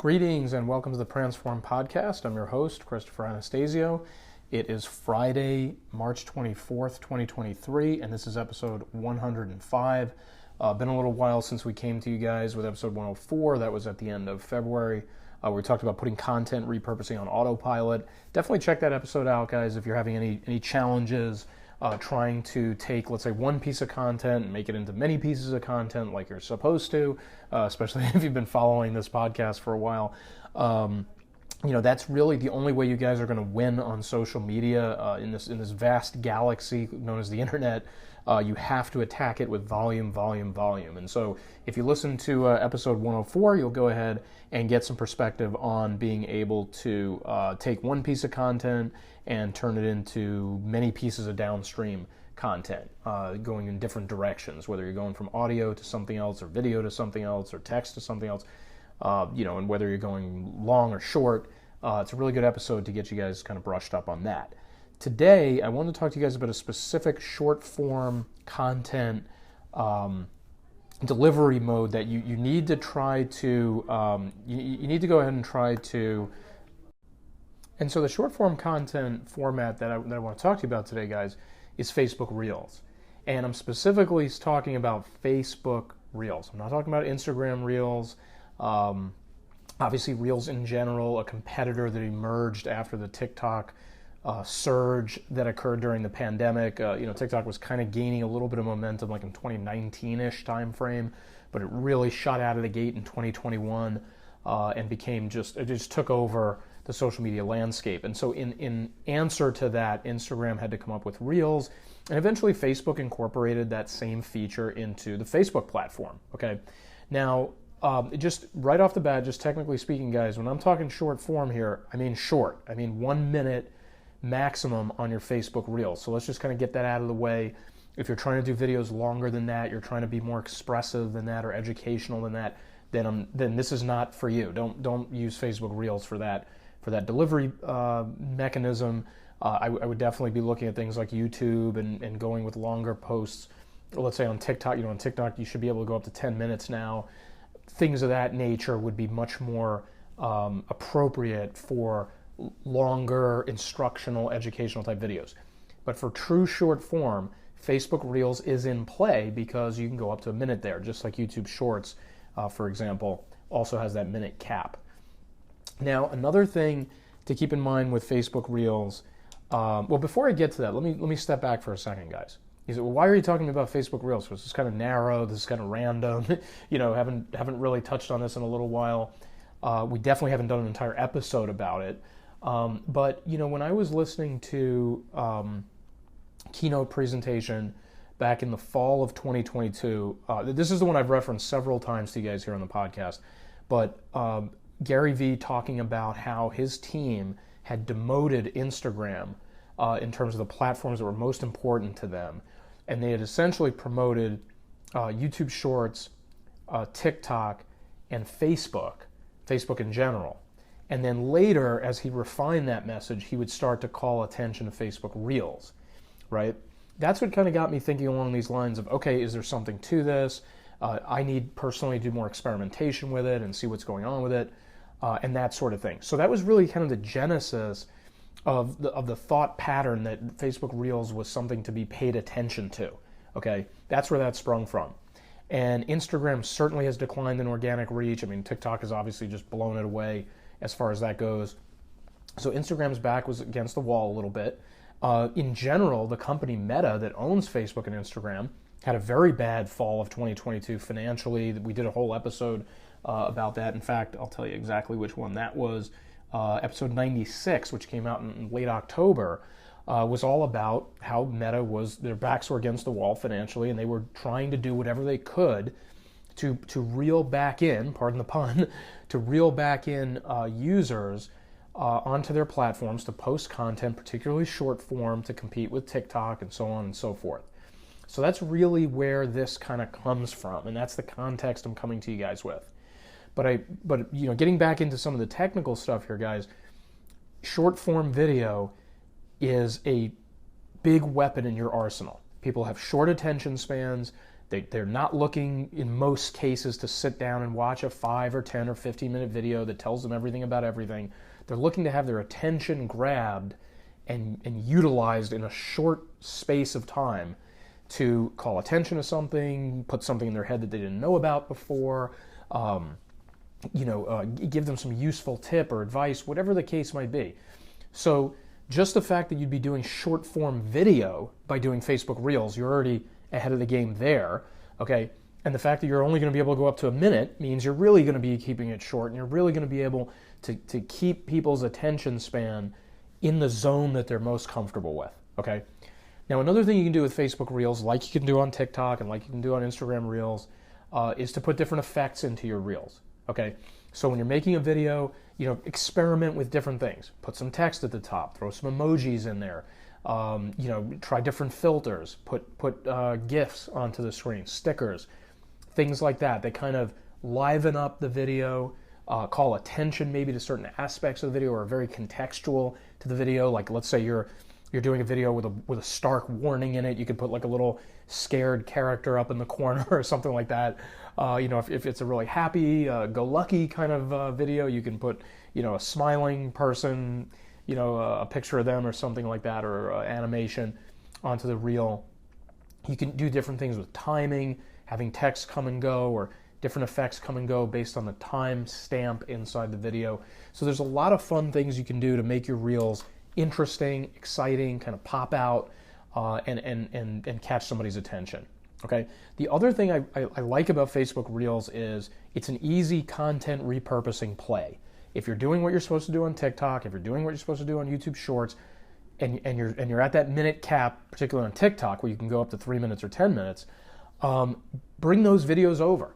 Greetings and welcome to the Transform Podcast. I'm your host, Christopher Anastasio. It is Friday, March 24th, 2023, and this is episode 105. Been a little while since we came to you guys with episode 104. That was at the end of February. We talked about putting content repurposing on autopilot. Definitely check that episode out, guys, if you're having any challenges trying to take, let's say, one piece of content and make it into many pieces of content like you're supposed to, especially if you've been following this podcast for a while. That's really the only way you guys are going to win on social media in this vast galaxy known as the internet. You have to attack it with volume. And so if you listen to episode 104, you'll go ahead and get some perspective on being able to take one piece of content and turn it into many pieces of downstream content, going in different directions, whether you're going from audio to something else, or video to something else, or text to something else, and whether you're going long or short. It's a really good episode to get you guys kind of brushed up on that. Today, I want to talk to you guys about a specific short-form content delivery mode that you need to try to, you need to go ahead and try to. And so the short-form content format that I want to talk to you about today, guys, is Facebook Reels. And I'm specifically talking about Facebook Reels. I'm not talking about Instagram Reels. Obviously, Reels in general, a competitor that emerged after the TikTok surge that occurred during the pandemic. TikTok was kind of gaining a little bit of momentum like in 2019-ish time frame, but it really shot out of the gate in 2021 and it just took over the social media landscape. And so in answer to that, Instagram had to come up with Reels, and eventually Facebook incorporated that same feature into the Facebook platform. Okay, now just right off the bat, just technically speaking, guys, when I'm talking short form here, I mean short. I mean 1 minute maximum on your Facebook Reels. So let's just kind of get that out of the way. If you're trying to do videos longer than that, you're trying to be more expressive than that or educational than that, then this is not for you. Don't use Facebook Reels for that delivery mechanism. I would definitely be looking at things like YouTube and going with longer posts. Let's say on TikTok, on TikTok you should be able to go up to 10 minutes now. Things of that nature would be much more appropriate for longer instructional, educational type videos. But for true short form, Facebook Reels is in play because you can go up to a minute there, just like YouTube Shorts, for example, also has that minute cap. Now, another thing to keep in mind with Facebook Reels, before I get to that, let me step back for a second, guys. You say, well, why are you talking about Facebook Reels? This is kind of narrow, this is kind of random, haven't really touched on this in a little while. We definitely haven't done an entire episode about it. But when I was listening to keynote presentation back in the fall of 2022, this is the one I've referenced several times to you guys here on the podcast, but Gary Vee talking about how his team had demoted Instagram in terms of the platforms that were most important to them, and they had essentially promoted YouTube Shorts, TikTok, and Facebook in general. And then later, as he refined that message, he would start to call attention to Facebook Reels, right? That's what kind of got me thinking along these lines of, okay, is there something to this? I need personally to do more experimentation with it and see what's going on with it, and that sort of thing. So that was really kind of the genesis of the thought pattern that Facebook Reels was something to be paid attention to, okay? That's where that sprung from. And Instagram certainly has declined in organic reach. I mean, TikTok has obviously just blown it away as far as that goes. So Instagram's back was against the wall a little bit. In general, the company Meta that owns Facebook and Instagram had a very bad fall of 2022 financially. We did a whole episode about that. In fact, I'll tell you exactly which one that was. Episode 96, which came out in late October, was all about how Meta their backs were against the wall financially, and they were trying to do whatever they could to reel back in, pardon the pun, to reel back in users onto their platforms to post content, particularly short form, to compete with TikTok and so on and so forth. So that's really where this kind of comes from, and that's the context I'm coming to you guys with. But getting back into some of the technical stuff here, guys, short form video is a big weapon in your arsenal. People have short attention spans. They're not looking, in most cases, to sit down and watch a 5 or 10 or 15-minute video that tells them everything about everything. They're looking to have their attention grabbed and utilized in a short space of time to call attention to something, put something in their head that they didn't know about before, give them some useful tip or advice, whatever the case might be. So just the fact that you'd be doing short form video by doing Facebook Reels, you're already ahead of the game there, okay? And the fact that you're only going to be able to go up to a minute means you're really going to be keeping it short, and you're really going to be able to keep people's attention span in the zone that they're most comfortable with, okay? Now, another thing you can do with Facebook Reels, like you can do on TikTok and like you can do on Instagram Reels, is to put different effects into your Reels, okay? So when you're making a video, experiment with different things. Put some text at the top, throw some emojis in there, try different filters, put GIFs onto the screen, stickers, things like that. They kind of liven up the video, call attention maybe to certain aspects of the video, or are very contextual to the video. Like, let's say you're doing a video with a stark warning in it. You could put like a little scared character up in the corner or something like that. If it's a really happy, go-lucky kind of video, you can put, a smiling person, a picture of them or something like that, or animation onto the reel. You can do different things with timing, having text come and go, or different effects come and go based on the time stamp inside the video. So there's a lot of fun things you can do to make your reels interesting, exciting, kind of pop out, and catch somebody's attention. Okay. The other thing I like about Facebook Reels is it's an easy content repurposing play. If you're doing what you're supposed to do on TikTok, if you're doing what you're supposed to do on YouTube Shorts, and you're at that minute cap, particularly on TikTok, where you can go up to 3 minutes or 10 minutes, bring those videos over.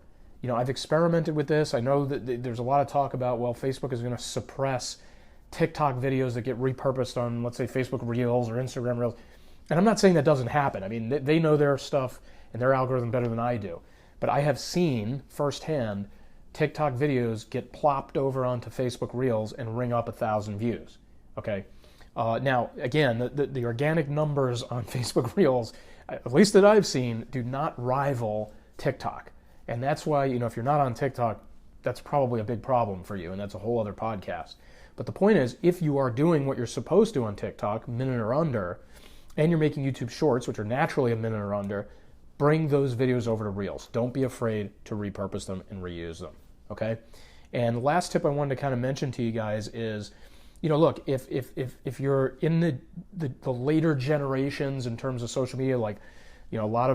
I've experimented with this. I know that there's a lot of talk about, well, Facebook is going to suppress TikTok videos that get repurposed on, let's say, Facebook Reels or Instagram Reels. And I'm not saying that doesn't happen. I mean, they know their stuff and their algorithm better than I do. But I have seen firsthand TikTok videos get plopped over onto Facebook Reels and ring up 1,000 views. Okay. Now, again, the organic numbers on Facebook Reels, at least that I've seen, do not rival TikTok. And that's why, if you're not on TikTok, that's probably a big problem for you, and that's a whole other podcast. But the point is, if you are doing what you're supposed to on TikTok, minute or under, and you're making YouTube Shorts, which are naturally a minute or under, bring those videos over to Reels. Don't be afraid to repurpose them and reuse them, okay? And last tip I wanted to kind of mention to you guys is, look, if you're in the later generations in terms of social media, like, a lot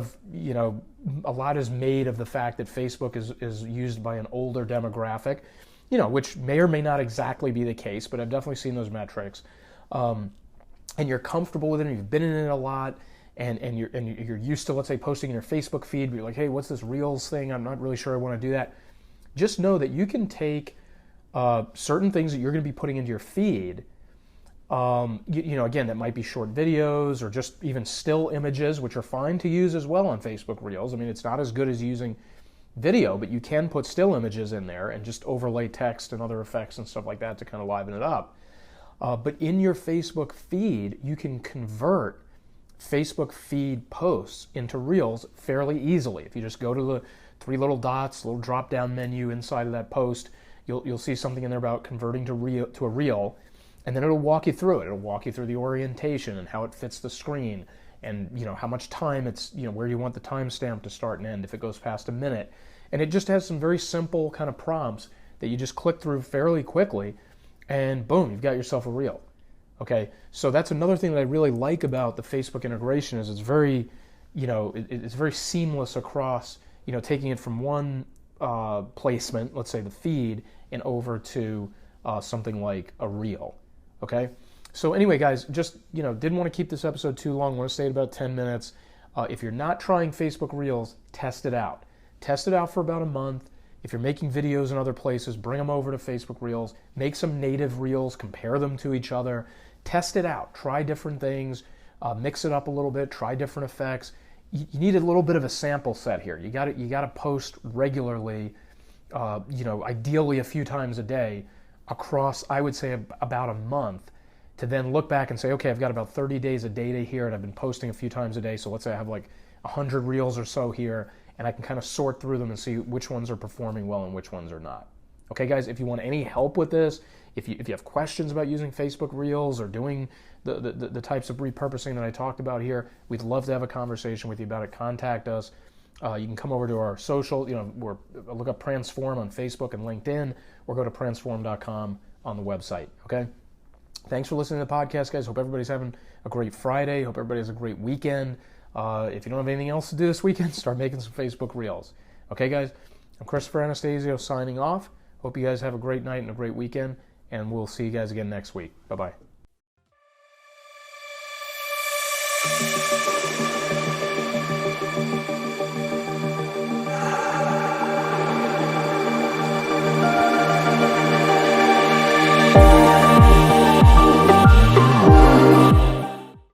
is made of the fact that Facebook is used by an older demographic, which may or may not exactly be the case, but I've definitely seen those metrics. And you're comfortable with it, and you've been in it a lot, and you're used to, let's say, posting in your Facebook feed, but you're like, hey, what's this Reels thing? I'm not really sure I want to do that. Just know that you can take certain things that you're going to be putting into your feed, again, that might be short videos or just even still images, which are fine to use as well on Facebook Reels. I mean, it's not as good as using video, but you can put still images in there and just overlay text and other effects and stuff like that to kind of liven it up. But in your Facebook feed, you can convert Facebook feed posts into Reels fairly easily. If you just go to the 3 little dots, little drop-down menu inside of that post, you'll see something in there about converting to a Reel, and then it'll walk you through it. It'll walk you through the orientation and how it fits the screen, and how much time it's, where you want the timestamp to start and end if it goes past a minute. And it just has some very simple kind of prompts that you just click through fairly quickly, and boom, you've got yourself a Reel. Okay, so that's another thing that I really like about the Facebook integration is it's very, it's very seamless across, taking it from one placement, let's say the feed, and over to something like a Reel. Okay, so anyway, guys, just didn't want to keep this episode too long. I want to stay at about 10 minutes. If you're not trying Facebook Reels, test it out. Test it out for about a month. If you're making videos in other places, bring them over to Facebook Reels. Make some native Reels, compare them to each other. Test it out. Try different things. Mix it up a little bit. Try different effects. You need a little bit of a sample set here. You got to post regularly. Ideally a few times a day across, I would say, about a month, to then look back and say, okay, I've got about 30 days of data here, and I've been posting a few times a day. So let's say I have like 100 Reels or so here, and I can kind of sort through them and see which ones are performing well and which ones are not. Okay, guys, if you want any help with this, if you have questions about using Facebook Reels or doing the types of repurposing that I talked about here, we'd love to have a conversation with you about it. Contact us. You can come over to our social, look up Pransform on Facebook and LinkedIn, or go to pransform.com on the website, okay? Thanks for listening to the podcast, guys. Hope everybody's having a great Friday. Hope everybody has a great weekend. If you don't have anything else to do this weekend, start making some Facebook Reels. Okay, guys? I'm Christopher Anastasio signing off. Hope you guys have a great night and a great weekend, and we'll see you guys again next week. Bye-bye.